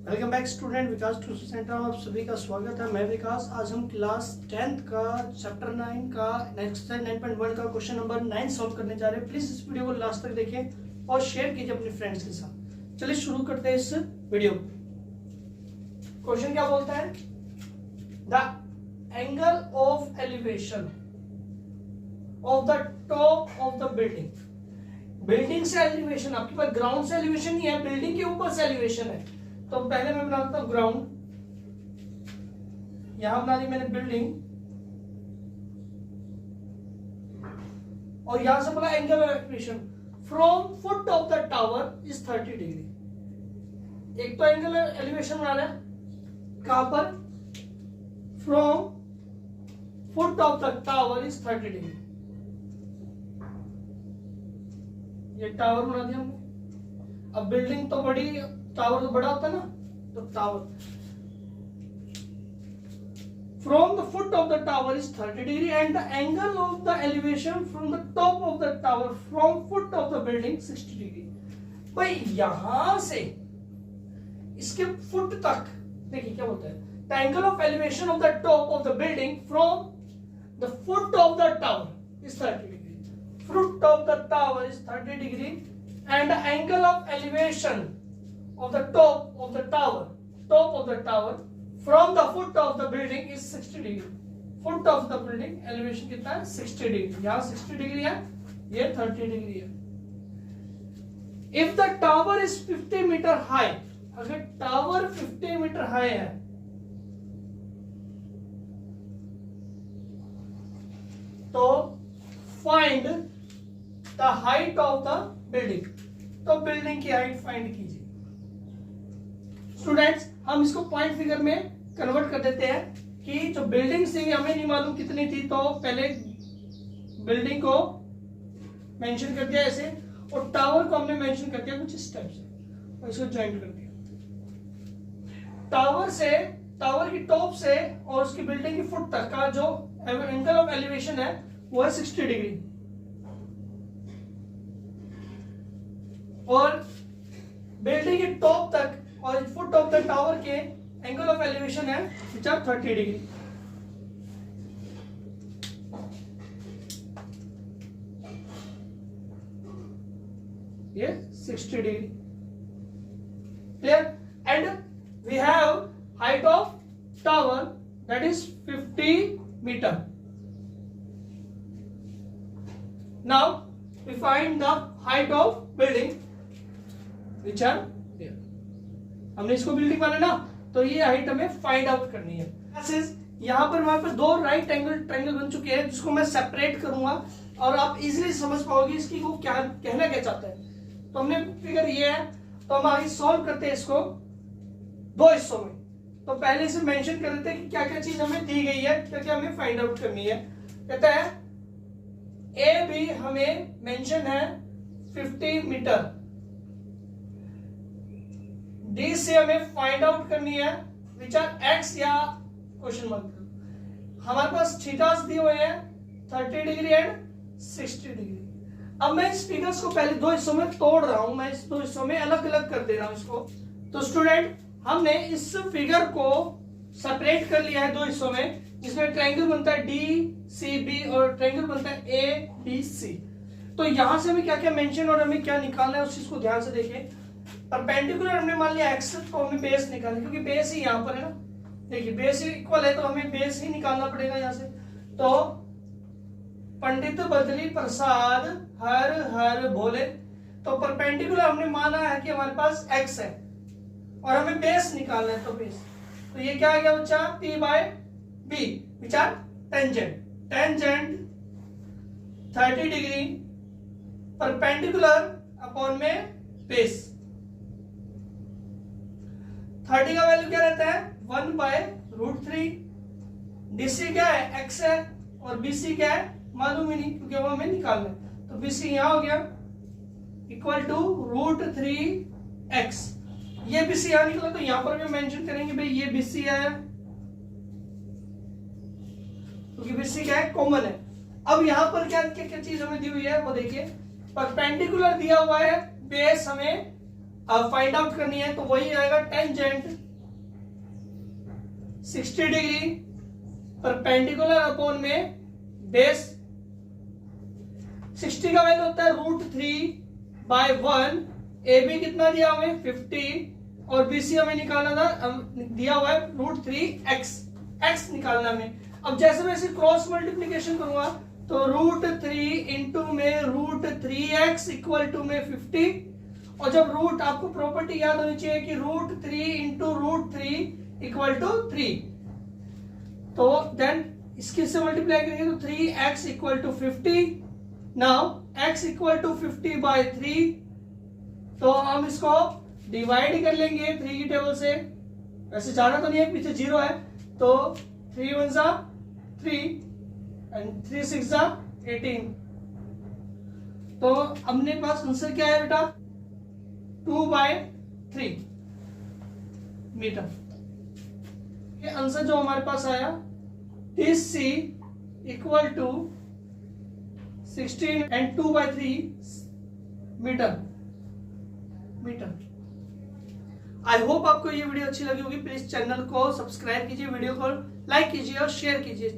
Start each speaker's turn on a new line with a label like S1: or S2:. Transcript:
S1: Welcome back student, विकास tuition centre में आप सभी का स्वागत है। मैं विकास। आज हम क्लास 10th का चैप्टर 9 का एक्सरसाइज 9.1 का क्वेश्चन नंबर 9 सॉल्व करने जा रहे हैं। प्लीज इस वीडियो को लास्ट तक देखें और शेयर कीजिए अपने फ्रेंड्स के साथ। चलिए शुरू करते हैं इस वीडियो। क्वेश्चन क्या बोलता है? The angle of elevation of the top of the building. Building से एलिवेशन, आपके पास ग्राउंड से एलिवेशन नहीं है, बिल्डिंग के ऊपर से एलिवेशन है। तो पहले मैं बनाता हूं ग्राउंड, यहां बना दी मैंने बिल्डिंग, और यहां से बोला angle of elevation from foot of the tower is 30 degree. एक तो एंगल ऑफ एलिवेशन बनाना है, कहां पर? From foot of the tower is 30 degree. ये टावर बना दिया हमने। अब बिल्डिंग तो बड़ी, टावर तो बड़ा होता है ना, तो tower from the foot of the tower is 30 degree and the angle of the elevation from the top of the tower from foot of the building 60 degree. भाई यहां से इसके फुट तक देखिए क्या बोलता है, the angle of elevation of the top of the building from the foot of the tower is 30 degree. Foot of the tower is 30 degree and the angle of elevation of the top of the tower from the foot of the building is 60 degree. Foot of the building elevation कितना है? 60 degree. यहाँ 60 degree है, ये 30 degree है। If the tower is 50 metre high, अगर tower 50 metre high है तो find the height of the building. तो बिल्डिंग की हाइट फाइंड कीजिए। स्टूडेंट्स, हम इसको पॉइंट फिगर में कन्वर्ट कर देते हैं कि जो बिल्डिंग थी हमें नहीं मालूम कितनी थी, तो पहले बिल्डिंग को मेंशन कर दिया ऐसे, और टावर को हमने मेंशन कर दिया कुछ इस टाइप से, और इसको ज्वाइन कर दिया। टावर की टॉप से और उसकी बिल्डिंग की फुट तक का जो एंगल ऑफ एलिवेशन है वो है 60 डिग्री, और बिल्डिंग के टॉप तक और फुट ऑफ द टावर के एंगल ऑफ एलिवेशन है विच आर 30 डिग्री। ये 60 degree. Clear? And we have height of tower that is 50 metre. Now we find the height of building which are there। हमने इसको building माना ना, तो ये height हमें फाइंड आउट करनी है। यहाँ पर हमारे पास दो राइट एंगल ट्रायंगल बन चुके हैं जिसको मैं सेपरेट करूंगा और आप इजीली समझ पाओगे इसकी वो क्या कहना क्या चाहता है। तो हमने फिगर ये है, तो हम आगे सॉल्व करते हैं इसको दो हिस्सों में। तो पहले से मेंशन कर देते हैं कि क्या क्या चीज हमें दी गई है, क्या क्या हमें फाइंड आउट करनी है। कहता है ए बी हमें मेंशन है 50 मीटर, डी से हमें फाइंड आउट करनी है विच आर एक्स या क्वेश्चन मार्क। हमारे पास थीटास दिए हुए हैं 30 डिग्री एंड 60 डिग्री। अब मैं इस फिगर्स को पहले दो हिस्सों में तोड़ रहा हूं, मैं इस दो हिस्सों में अलग अलग कर दे रहा हूं इसको। तो स्टूडेंट, हमने इस फिगर को सेपरेट कर लिया है दो हिस्सों में, जिसमें ट्रायंगल बनता है डी सी बी और ट्रायंगल बनता है ए बी सी। तो यहां से हमें क्या क्या मेंशन और हमें क्या निकालना है उस चीज को ध्यान से देखें। परपेंडिकुलर हमने मान लिया एक्स, तो हमें बेस निकालना, क्योंकि बेस ही यहाँ पर है ना। देखिए बेस इक्वल है तो हमें बेस ही निकालना पड़ेगा यहाँ से। तो पंडित बदली प्रसाद हर हर बोले, तो परपेंडिकुलर हमने माना है कि हमारे पास एक्स है और हमें बेस निकालना है। तो बेस, तो ये क्या आ गया बच्चा? P by B which are tangent. Tangent 30 degree perpendicular upon में बेस। 30 का वैल्यू क्या रहता है? 1/√3। डीसी क्या है? एक्स है, और बीसी क्या है? मालूम ही नहीं, क्योंकि वो हमें निकालना है। तो बीसी यहां हो गया इक्वल टू √3x। ये बीसी यहां निकला, तो यहां पर भी मेंशन करेंगे भाई ये बीसी है, क्योंकि बीसी क्या है? कॉमन है। अब यहां पर क्या चीज हमें दी हुई है वो देखिए। परपेंडिकुलर दिया हुआ है, बेस हमें अब फाइंड आउट करनी है तो वही आएगा टेंजेंट 60 डिग्री परपेंडिकुलर अपॉन में बेस। 60 का वैल्यू होता है √3/1। ए बी कितना दिया हमें 50 और बी सी हमें निकालना था, दिया हुआ है √3x, x निकालना में। अब जैसे मैं इसे क्रॉस मल्टीप्लीकेशन करूंगा तो √3 इंटू में √3x इक्वल टू में 50। और जब रूट, आपको प्रॉपर्टी याद होनी चाहिए कि √3 इंटू √3 इक्वल टू 3, तो देन इसके से मल्टीप्लाई करेंगे तो 3x equal to 50। Now x equal to 50/3, तो हम इसको डिवाइड कर लेंगे 3 की टेबल से। वैसे जाना तो नहीं है, पीछे 0 है, तो 3 1 जा 3 एंड 3 6 जा 18। तो अपने पास आंसर क्या है बेटा 2/3 मीटर। ये आंसर जो हमारे पास आया DC equal to 16 and 2/3 metre. I hope आपको ये वीडियो अच्छी लगी होगी। प्लीज चैनल को सब्सक्राइब कीजिए, वीडियो को लाइक कीजिए और शेयर कीजिए।